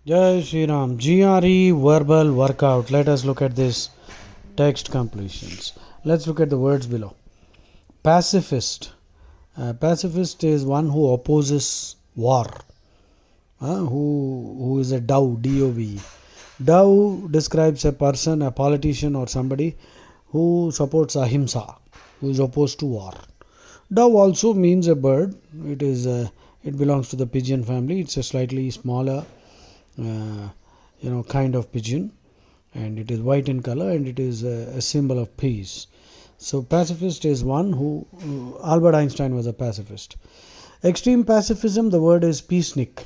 Jai Shri Ram. GRE Verbal Workout. Let us look at this text completions. Let's look at the words below. Pacifist. Pacifist is one who opposes war. Who is a Dove, D-O-V-E. Dove describes a person, a politician or somebody who supports ahimsa, who is opposed to war. Dove also means a bird. It belongs to the pigeon family. It's a slightly smaller uh, kind of pigeon, and it is white in color, and it is a symbol of peace. So pacifist is one who Albert Einstein was a pacifist. Extreme pacifism, the word is peacenik.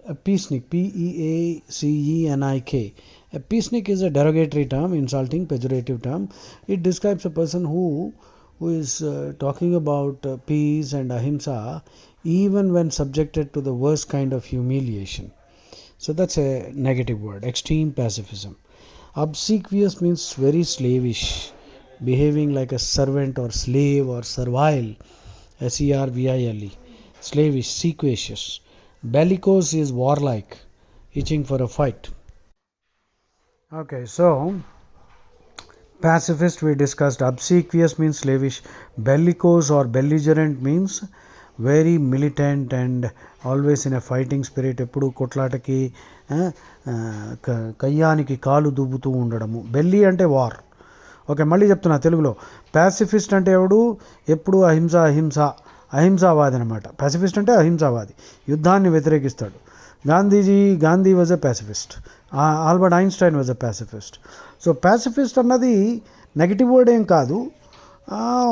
A peacenik, Peacenik. A peacenik is a derogatory term, insulting, pejorative term. It describes a person who is talking about peace and ahimsa even when subjected to the worst kind of humiliation. So that's a negative word, extreme pacifism. Obsequious means very slavish, behaving like a servant or slave or servile, servile, slavish, sequacious. Bellicose is warlike, itching for a fight. Okay, so pacifist we discussed. Obsequious means slavish. Bellicose or belligerent means very militant and always in a fighting spirit, ఎప్పుడు కొట్లాటకి కయ్యానికి కాలు దువ్వుతూ ఉండడము. Belly అంటే war. Okay, మళ్ళీ చెప్తున్నా తెలుగులో. ప్యాసిఫిస్ట్ అంటే ఎవడు? ఎప్పుడు అహింసావాది అనమాట. ప్యాసిఫిస్ట్ అంటే అహింసావాది, యుద్ధాన్ని వ్యతిరేకిస్తాడు. Gandhi was a pacifist. Albert Einstein was a pacifist. So pacifist అన్నది నెగిటివ్ వర్డ్ ఏం కాదు,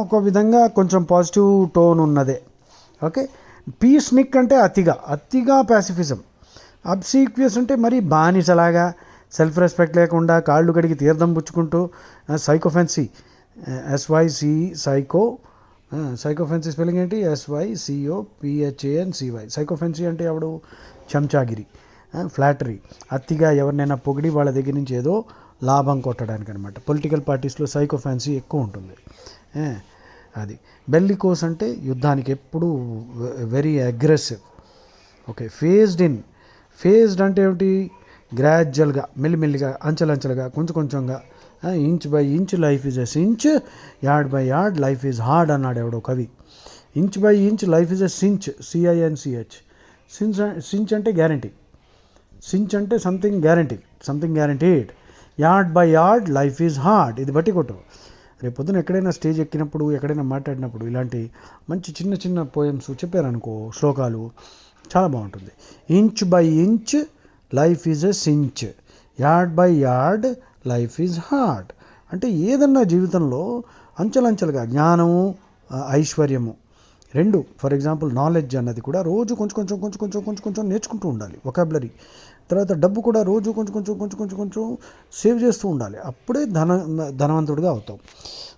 ఒక విధంగా కొంచెం పాజిటివ్ టోన్ ఉన్నదే. ఓకే, పీస్నిక్ అంటే అతిగా ప్యాసిఫిజం. అబ్సీక్వియస్ అంటే మరీ బానిసలాగా, సెల్ఫ్ రెస్పెక్ట్ లేకుండా కాళ్ళు కడిగి తీర్థం పుచ్చుకుంటూ, సైకోఫెన్సీ, ఎస్వైసి సైకోఫెన్సీ స్పెల్లింగ్ ఏంటి? SYCOPHANCY. సైకోఫెన్సీ అంటే ఎవడు? చెంచాగిరి, ఫ్లాటరీ, అతిగా ఎవరినైనా పొగిడి వాళ్ళ దగ్గర నుంచి ఏదో లాభం కొట్టడానికి అనమాట. పొలిటికల్ పార్టీస్లో సైకోఫెన్సీ ఎక్కువ ఉంటుంది. అది. బెల్లికోస్ అంటే యుద్ధానికి ఎప్పుడు వెరీ అగ్రెసివ్. ఓకే, ఫేజ్డ్ అంటే ఏమిటి? గ్రాడ్యువల్గా, మెల్లిమెల్లిగా, అంచెలంచెలుగా, కొంచెంగా. Inch by inch life is a cinch, yard by yard life is hard అన్నాడు ఎవడో కవి. Inch by inch life is a cinch, CINCH. Cinch అంటే గ్యారంటీ. సించ్ అంటే something guaranteed. Yard by yard life is hard. ఇది బట్టి కొట్టు. రేపు పొద్దున ఎక్కడైనా స్టేజ్ ఎక్కినప్పుడు, ఎక్కడైనా మాట్లాడినప్పుడు ఇలాంటి మంచి చిన్న పోయమ్స్ చెప్పారనుకో, శ్లోకాలు, చాలా బాగుంటుంది. Inch by inch life is a cinch, yard by yard life is hard. అంటే ఏదన్నా జీవితంలో అంచెలంచెలుగా జ్ఞానము, ఐశ్వర్యము రెండు. ఫర్ ఎగ్జాంపుల్ నాలెడ్జ్ అన్నది కూడా రోజు కొంచెం నేర్చుకుంటూ ఉండాలి, వొకాబులరీ. తర్వాత డబ్బు కూడా రోజు కొంచెం సేవ్ చేస్తూ ఉండాలి, అప్పుడే ధనవంతుడిగా అవుతాం.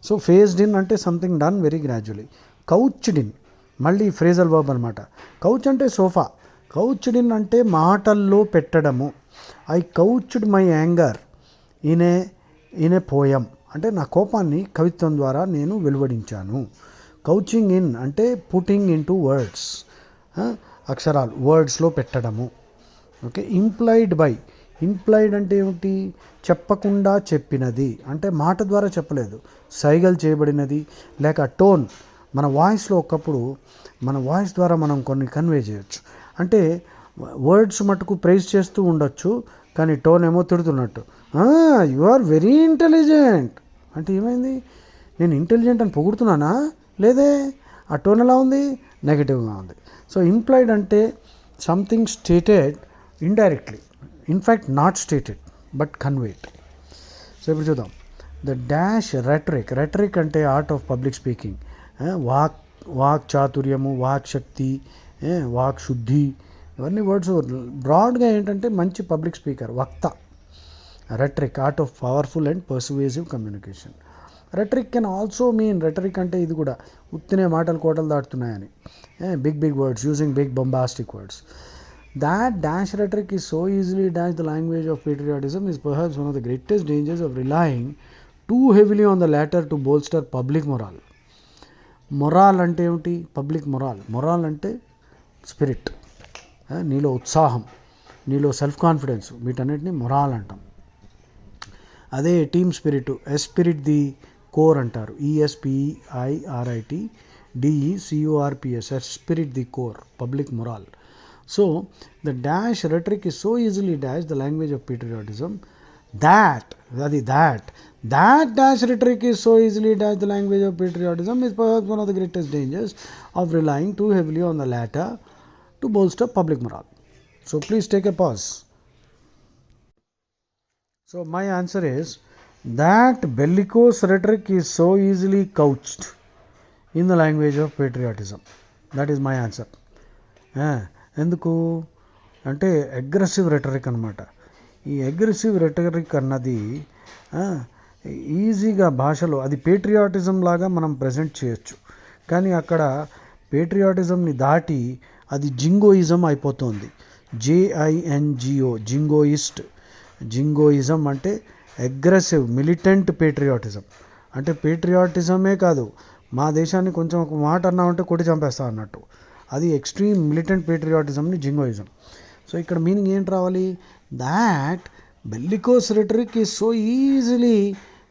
సో ఫేజ్డ్ ఇన్ అంటే something done very gradually. Couched in మళ్ళీ ఫ్రేజల్ వర్బ్ అనమాట. కౌచ్ అంటే సోఫా, కౌచ్డ్ ఇన్ అంటే మాటల్లో పెట్టడము. I couched my anger in a poem అంటే నా కోపాన్ని కవిత్వం ద్వారా నేను వెలువడించాను. కౌచింగ్ ఇన్ అంటే పుట్టింగ్ ఇన్ టు వర్డ్స్, అక్షరాలు వర్డ్స్లో పెట్టడము. ఓకే, ఇంప్లైడ్ అంటే ఏమిటి? చెప్పకుండా చెప్పినది, అంటే మాట ద్వారా చెప్పలేదు, సైగలు చేయబడినది. లేక టోన్, మన వాయిస్లో ఒకప్పుడు మన వాయిస్ ద్వారా మనం కొన్ని కన్వే చేయొచ్చు. అంటే వర్డ్స్ మటుకు ప్రైజ్ చేస్తూ ఉండొచ్చు, కానీ టోన్ ఏమో తిడుతున్నట్టు. యు ఆర్ వెరీ ఇంటెలిజెంట్ అంటే ఏమైంది? నేను ఇంటెలిజెంట్ అని పొగుడుతున్నానా? లేదే. ఆ టోన్ ఎలా ఉంది? నెగిటివ్గా ఉంది. సో ఇంప్లైడ్ అంటే something stated indirectly, in fact not stated but conveyed. So ఇప్పుడు చూద్దాం. ద డాష్ రెటరిక్ అంటే ఆర్ట్ ఆఫ్ పబ్లిక్ స్పీకింగ్. వాక్ చాతుర్యము, వాక్ శక్తి, వాక్ శుద్ధి, ఇవన్నీ వర్డ్స్. బ్రాడ్గా ఏంటంటే మంచి పబ్లిక్ స్పీకర్, వక్త. Rhetoric art of powerful and persuasive communication. Rhetoric can also mean, rhetoric అంటే ఇది కూడా ఉత్తినే కోటలు దాటుతున్నాయని. Big words, using big bombastic words. That dash rhetoric is so easily dash the language of patriotism is perhaps one of the greatest dangers of relying too heavily on the latter to bolster public morale. మొరాల్ అంటే ఏమిటి? Public మొరాల్ అంటే spirit, నీలో ఉత్సాహం, నీలో self confidence, వీటన్నిటిని morale అంటాం. అదే team spirit, esprit de corps అంటారు, ESPIRIT DECORPS, esprit de corps, public morale. So the dash rhetoric is so easily dash the language of patriotism that dash rhetoric is so easily dash the language of patriotism is perhaps one of the greatest dangers of relying too heavily on the latter to bolster public morale. So please take a pause. So my answer is that bellicose rhetoric is so easily couched in the language of patriotism. That is my answer. ఎందుకు అంటే aggressive rhetoric అనమాట. ఈ aggressive rhetoric అన్నది ఈజీగా భాషలో అది patriotism లాగా మనం ప్రజెంట్ చేయొచ్చు, కానీ అక్కడ పేట్రియాటిజంని దాటి అది జింగోయిజం అయిపోతుంది. JINGO, జింగోయిజం అంటే అగ్రెసివ్ మిలిటెంట్ పేట్రియాటిజం. అంటే పేట్రియాటిజమే కాదు, మా దేశాన్ని కొంచెం ఒక మాట అన్నామంటే కొట్టి చంపేస్తా అన్నట్టు, అది ఎక్స్ట్రీమ్ మిలిటెంట్ పేట్రియాటిజంని జింగోయిజం. సో ఇక్కడ మీనింగ్ ఏంటి రావాలి? That bellicose rhetoric is so easily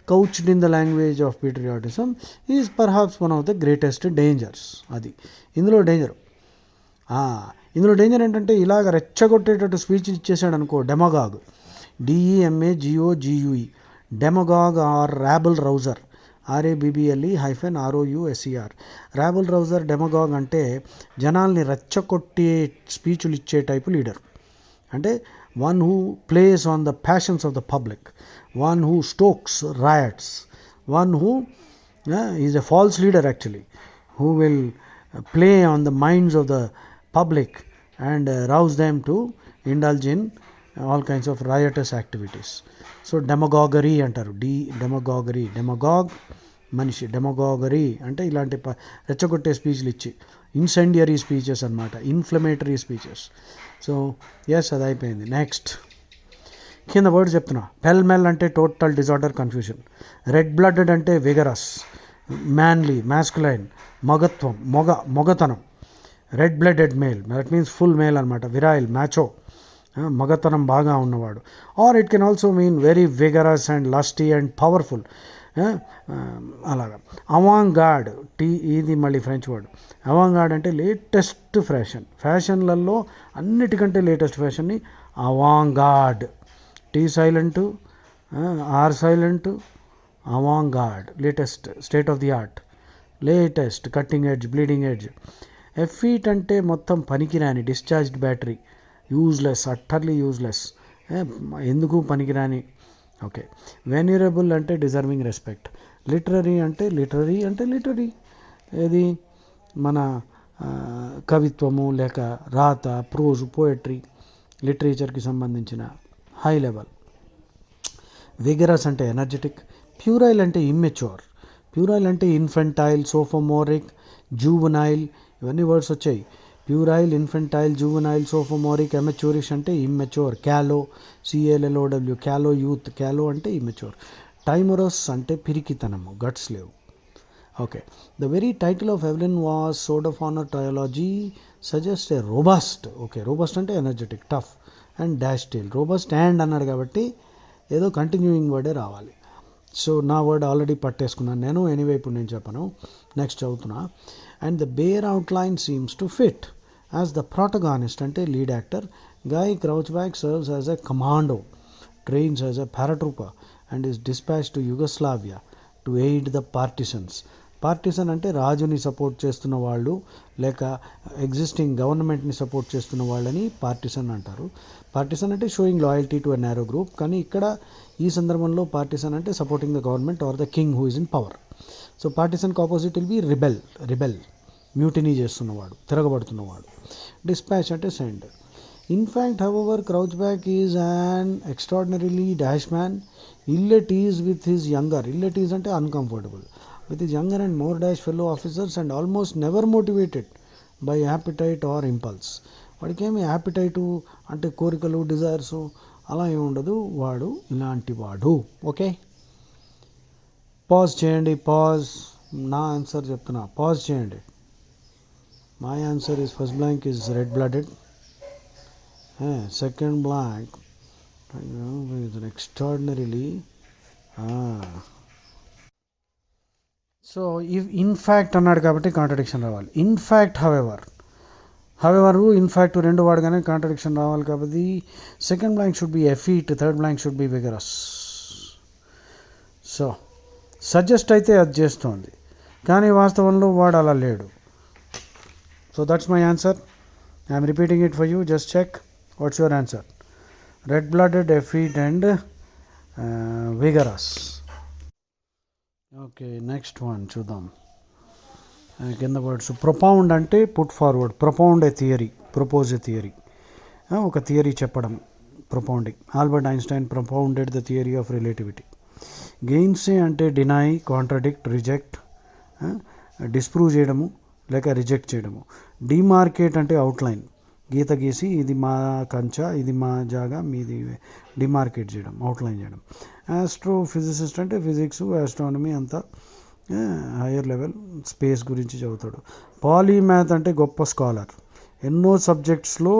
couched in the language of patriotism is perhaps one of the greatest dangers. అది ఇందులో డేంజర్. ఇందులో డేంజర్ ఏంటంటే ఇలాగ రెచ్చగొట్టేటట్టు స్పీచ్ ఇచ్చేసాడు అనుకో, డెమగాగ్, DEMAGOGUE, డెమగాగ్ ఆర్ రాబుల్ రౌజర్, RABBLE-ROUSER. రాబుల్ రౌజర్, డెమగాగ్ అంటే జనాల్ని రెచ్చగొట్టే స్పీచులు ఇచ్చే టైపు లీడర్. అంటే one who place on the passions of the public, one who Stokes riots, one who is a false leader actually, who will play on the minds of the public and rouse them to indulge in all kinds of riotous activities. So demagoguery అంటారు, demagogue మనిషి, demagoguery అంటే ఇలాంటి రెచ్చగొట్టే స్పీచ్లు ఇచ్చి, incendiary speeches అనమాట, inflammatory speeches. So yes, అది అయిపోయింది. నెక్స్ట్ కింద వర్డ్ చెప్తున్నా. పెల్మెల్ అంటే total disorder, confusion. Red blooded అంటే విగరస్, మ్యాన్లీ, మ్యాస్కులైన్, మగత్వం, మొగతనం. Red blooded male, that means full male అనమాట. విరాయిల్, మ్యాచో, మగతనం బాగా ఉన్నవాడు. Or it can also mean very vigorous and lusty and powerful. అలాగా. అవాంగ్ గార్డ్, ఇది మళ్ళీ ఫ్రెంచ్ వర్డ్. అవాంగ్ గార్డ్ అంటే లేటెస్ట్ ఫ్యాషన్లలో అన్నిటికంటే లేటెస్ట్ ఫ్యాషన్ని avant garde. T silent, R silent, avant garde, latest, state of the art, latest, cutting edge, bleeding edge. Effete అంటే మొత్తం పనికిరాని, discharged battery, useless, utterly useless, ఎందుకు పనికిరాని. ఓకే. వెన్యూరబుల్ అంటే డిజర్వింగ్ రెస్పెక్ట్. లిటరీ అంటే లిటరీ ఏది మన కవిత్వము లేక రాత, ప్రోజు, పోయట్రీ, లిటరేచర్కి సంబంధించిన హై లెవెల్. విగరస్ అంటే ఎనర్జెటిక్. ప్యూరైల్ అంటే ఇమ్మెచ్యూర్. ప్యూరైల్ అంటే ఇన్ఫెంటైల్, సోఫోమోరిక్, జూవనైల్, ఇవన్నీ వర్డ్స్ వచ్చాయి. ప్యూరైల్, ఇన్ఫెంటైల్, జూవనైల్, సోఫోమోరిక్. ఎమెచ్యూరిష్ అంటే immature. Callow, CALOW, callow youth. Callow అంటే ఇమ్మెచ్యూర్. టైమరస్ అంటే పిరికితనము, గట్స్ లేవు. Okay. The very title of Evelyn Waugh's Sword of Honour trilogy suggest a robust. Okay, robust అంటే energetic, tough and dash tale. Robust and అన్నాడు కాబట్టి ఏదో continuing వర్డే రావాలి. So నా వర్డ్ ఆల్రెడీ పట్టేసుకున్నాను నేను, ఎనీవే ఇప్పుడు నేను చెప్పను, నెక్స్ట్ చదువుతున్నా. And the bare outline seems to fit as the protagonist అంటే lead actor. Guy Crouchback serves as a commando, trains as a paratrooper and is dispatched to Yugoslavia to aid the partisans. Partisan అంటే రాజుని support చేస్తున్న వాళ్ళు లేక existing గవర్నమెంట్ని support చేస్తున్న వాళ్ళని partisan అంటారు. పార్టిసన్ అంటే showing loyalty to a narrow group, కానీ ఇక్కడ ఈ సందర్భంలో పార్టిసన్ అంటే supporting the government or the king who is in power. So పార్టిసన్కి opposite will be rebel, mutiny చేస్తున్నవాడు, తిరగబడుతున్నవాడు. డిస్పాచ్ అంటే send. In fact, however, Crouchback is an extraordinarily dash man, ill at ease with his younger, ill at ease ante uncomfortable, with his younger and more dash fellow officers and almost never motivated by appetite or impulse. వాడికి ఏమి యాపిటైటు అంటే కోరికలు, desires అలా ఏమి ఉండదు, వాడు ఇలాంటి వాడు. ఓకే, పాజ్ చేయండి, పాజ్. నా ఆన్సర్ చెప్తున్నా, పాజ్ చేయండి. My answer is first blank is red blooded. Second blank is an extraordinarily. So if in fact అన్నాడు కాబట్టి కాంట్రడిక్షన్ రావాలి. In fact however in fact రెండు వాడగానే కాంట్రడిక్షన్ రావాలి కాబట్టి second blank should be effete, third blank should be vigorous. So suggest అయితే అది చేస్తోంది కానీ వాస్తవంలో వాడు అలా లేడు. So that's my answer. I'm repeating it for you, just check. What's your answer? Red blooded, effete and vigorous. Okay, next one చూద్దాం. కింద వర్డ్స్ ప్రొపౌండ్ అంటే put forward, propound a theory, propose a theory, ఒక theory చెప్పడం, propounding. Albert Einstein propounded the theory of relativity. Gainsay అంటే deny, contradict, reject, disprove చేయడము లేక reject చేయడము. Demarcate అంటే అవుట్లైన్, గీత గీసి ఇది మా కంచ, ఇది మా జాగా, మీది, డిమార్కేట్ చేయడం, అవుట్లైన్ చేయడం. ఆస్ట్రోఫిజిసిస్ట్ అంటే ఫిజిక్స్, ఆస్ట్రానమీ అంతా హయ్యర్ లెవెల్ స్పేస్ గురించి చదువుతాడు. పాలీమ్యాథ్ అంటే గొప్ప స్కాలర్, ఎన్నో సబ్జెక్ట్స్లో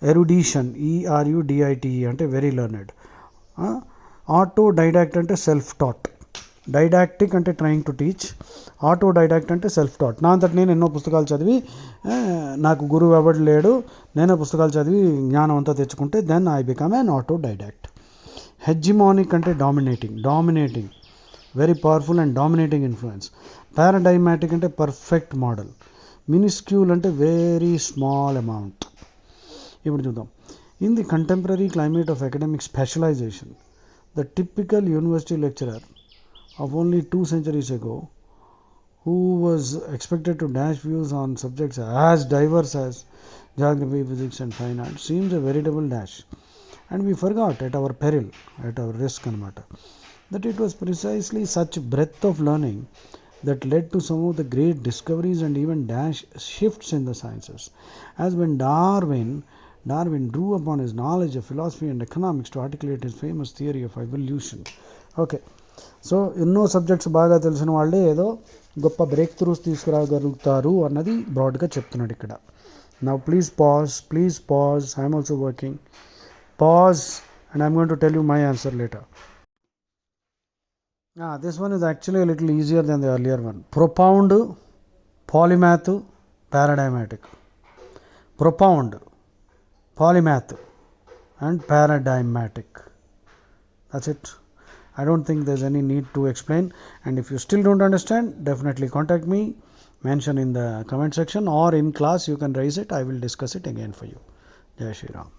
ఎరుడిషన్, ERUDITE అంటే వెరీ లెర్నెడ్. ఆటో డైడాక్ట్ అంటే సెల్ఫ్ టాట్, డైడాక్టిక్ అంటే ట్రయింగ్ టు టీచ్, ఆటో డైడాక్ట్ అంటే సెల్ఫ్ టాట్. నా అంతటి నేను ఎన్నో పుస్తకాలు చదివి, నాకు గురువు ఎవడు లేడు, నేనే పుస్తకాలు చదివి జ్ఞానం అంతా తెచ్చుకుంటే then I become an autodidact. Hegemonic అంటే dominating, very powerful and dominating influence. Paradigmatic అంటే పర్ఫెక్ట్ మోడల్. మినిస్క్యూల్ అంటే వెరీ స్మాల్ అమౌంట్. ఇప్పుడు చూద్దాం. In the contemporary climate of academic specialisation, the typical university lecturer of only 2 centuries ago, who was expected to dash views on subjects as diverse as geography, physics and fine art, seems a veritable dash. And we forgot at our peril, at our risk anamata, that it was precisely such breadth of learning that led to some of the great discoveries and even dash shifts in the sciences. As when Darwin drew upon his knowledge of philosophy and economics to articulate his famous theory of evolution. Okay. So ఎన్నో subjects బాగా తెలిసిన వాళ్ళే ఏదో గొప్ప break throughs తీసుకురాగలుగుతారు అన్నది బ్రాడ్గా చెప్తున్నాడు ఇక్కడ. Now please pause, I'm also working. Pause and I'm going to tell you my answer later. This one is actually a little easier than the earlier one. Propound, polymath, paradigmatic. Propound, polymath and paradigmatic. That's it. I don't think there's any need to explain, and if you still don't understand, definitely contact me, mention in the comment section, or in class you can raise it. I will discuss it again for you. Jai Shri Ram.